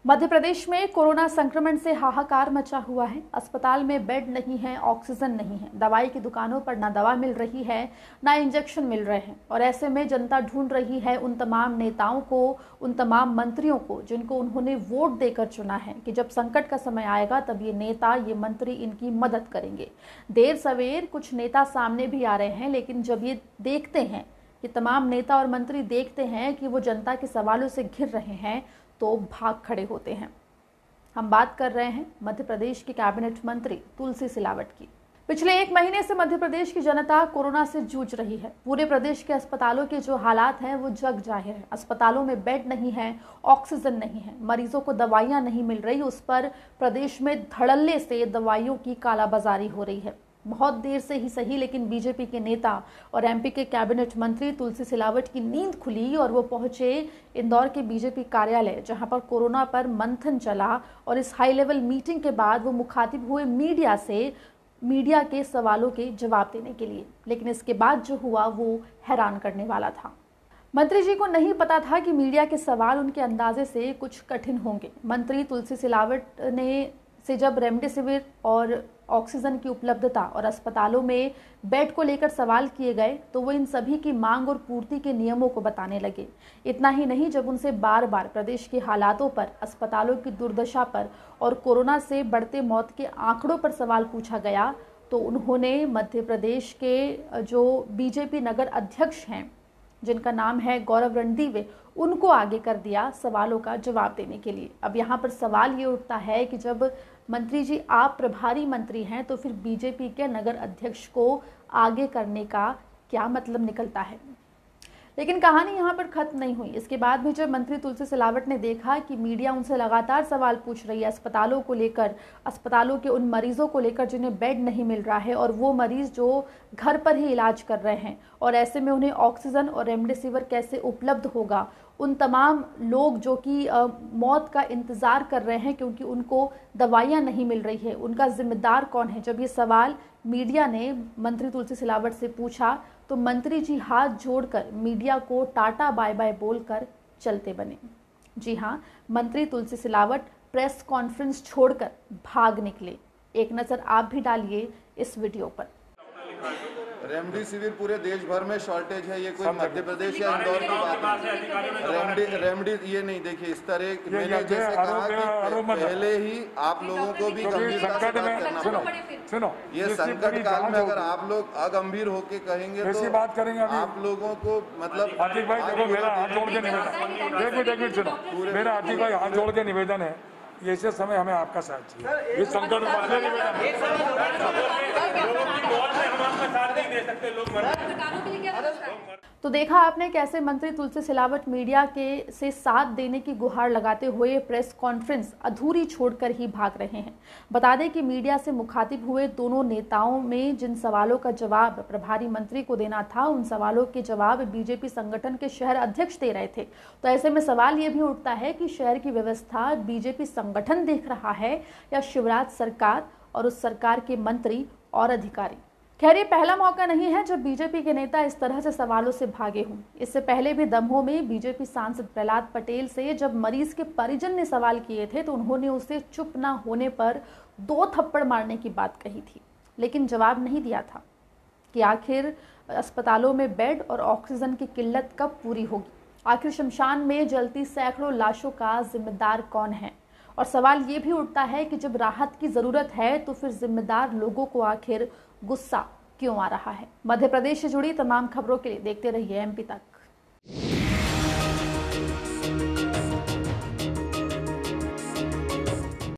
मध्य प्रदेश में कोरोना संक्रमण से हाहाकार मचा हुआ है। अस्पताल में बेड नहीं है, ऑक्सीजन नहीं है, दवाई की दुकानों पर ना दवा मिल रही है, ना इंजेक्शन मिल रहे हैं। और ऐसे में जनता ढूंढ रही है उन तमाम नेताओं को, उन तमाम मंत्रियों को जिनको उन्होंने वोट देकर चुना है कि जब संकट का समय आएगा तब ये नेता, ये मंत्री इनकी मदद करेंगे। देर सवेर कुछ नेता सामने भी आ रहे हैं, लेकिन जब ये देखते हैं, ये तमाम नेता और मंत्री देखते हैं कि वो जनता के सवालों से घिर रहे हैं तो भाग खड़े होते हैं। हम बात कर रहे हैं मध्य प्रदेश की कैबिनेट मंत्री तुलसी सिलावट की। पिछले 1 महीने से मध्य प्रदेश की जनता कोरोना से जूझ रही है। पूरे प्रदेश के अस्पतालों के जो हालात हैं वो जग जाहिर है। अस्पतालों में बेड नहीं है, ऑक्सीजन नहीं है, मरीजों को दवाइयां नहीं मिल रही, उस पर प्रदेश में धड़ल्ले से दवाइयों की कालाबाजारी हो रही है। बहुत देर से ही सही, लेकिन बीजेपी के नेता और एमपी के कैबिनेट मंत्री तुलसी सिलावट की नींद खुली और वो पहुंचे इंदौर के बीजेपी कार्यालय, जहां पर कोरोना पर मंथन चला। और इस हाई लेवल मीटिंग के बाद वो मुखातिब हुए मीडिया से, मीडिया के सवालों के जवाब देने के लिए। लेकिन इसके बाद जो हुआ वो हैरान करने वाला था। मंत्री जी को नहीं पता था कि मीडिया के सवाल उनके अंदाजे से कुछ कठिन होंगे। मंत्री तुलसी सिलावट ने से जब रेमडेसिविर और ऑक्सीजन की उपलब्धता और अस्पतालों में बेड को लेकर सवाल किए गए तो वो इन सभी की मांग और पूर्ति के नियमों को बताने लगे। इतना ही नहीं, जब उनसे बार बार प्रदेश के हालातों पर, अस्पतालों की दुर्दशा पर और कोरोना से बढ़ते मौत के आंकड़ों पर सवाल पूछा गया तो उन्होंने मध्य प्रदेश के जो बीजेपी नगर अध्यक्ष हैं, जिनका नाम है गौरव रणदीवे, उनको आगे कर दिया सवालों का जवाब देने के लिए। अब यहाँ पर सवाल ये उठता है कि जब मंत्री जी आप प्रभारी मंत्री हैं तो फिर बीजेपी के नगर अध्यक्ष को आगे करने का क्या मतलब निकलता है। लेकिन कहानी यहाँ पर खत्म नहीं हुई। इसके बाद भी जब मंत्री तुलसी सिलावट ने देखा कि मीडिया उनसे लगातार सवाल पूछ रही है अस्पतालों को लेकर, अस्पतालों के उन मरीजों को लेकर जिन्हें बेड नहीं मिल रहा है और वो मरीज जो घर पर ही इलाज कर रहे हैं, और ऐसे में उन्हें ऑक्सीजन और रेमडेसिविर कैसे उपलब्ध होगा, उन तमाम लोग जो कि मौत का इंतज़ार कर रहे हैं क्योंकि उनको दवाइयाँ नहीं मिल रही है, उनका जिम्मेदार कौन है। जब ये सवाल मीडिया ने मंत्री तुलसी सिलावट से पूछा तो मंत्री जी हाथ जोड़कर मीडिया को टाटा बाय बाय बोलकर चलते बने। जी हाँ, मंत्री तुलसी सिलावट प्रेस कॉन्फ्रेंस छोड़कर भाग निकले। एक नज़र आप भी डालिए इस वीडियो पर। रेमडेसिविर पूरे देश भर में शॉर्टेज है, ये कोई मध्य प्रदेश या इंदौर की बात नहीं। रेमडी ये नहीं, देखिए इस तरह मैंने जैसे कहा कि पहले ही आप लोगों को भी गंभीरता से बात करना पड़ेगा। ये संकट काल में अगर आप लोग अगंभीर होके कहेंगे तो बात करेंगे आप लोगों को, मतलब आतिक भाई देखो, मेरा हाथ जोड़ के निवेदन, सुनो, मेरा आतिक भाई हाथ जोड़ के निवेदन है, ऐसे समय हमें आपका साथ चाहिए। इस संकट में तो देखा आपने कैसे मंत्री तुलसी सिलावट मीडिया के से साथ देने की गुहार लगाते हुए प्रेस कॉन्फ्रेंस अधूरी छोड़कर ही भाग रहे हैं। बता दें कि मीडिया से मुखातिब हुए दोनों नेताओं में जिन सवालों का जवाब प्रभारी मंत्री को देना था, उन सवालों के जवाब बीजेपी संगठन के शहर अध्यक्ष दे रहे थे। तो ऐसे में सवाल ये भी उठता है कि शहर की व्यवस्था बीजेपी संगठन देख रहा है या शिवराज सरकार और उस सरकार के मंत्री और अधिकारी। खैर, ये पहला मौका नहीं है जब बीजेपी के नेता इस तरह से सवालों से भागे हों। इससे पहले भी दमोह में बीजेपी सांसद प्रहलाद पटेल से जब मरीज के परिजन ने सवाल किए थे तो उन्होंने उसे चुप ना होने पर 2 थप्पड़ मारने की बात कही थी, लेकिन जवाब नहीं दिया था कि आखिर अस्पतालों में बेड और ऑक्सीजन की किल्लत कब पूरी होगी। आखिर शमशान में जलती सैकड़ों लाशों का जिम्मेदार कौन है। और सवाल ये भी उठता है कि जब राहत की जरूरत है तो फिर जिम्मेदार लोगों को आखिर गुस्सा क्यों आ रहा है। मध्य प्रदेश से जुड़ी तमाम खबरों के लिए देखते रहिए MP तक।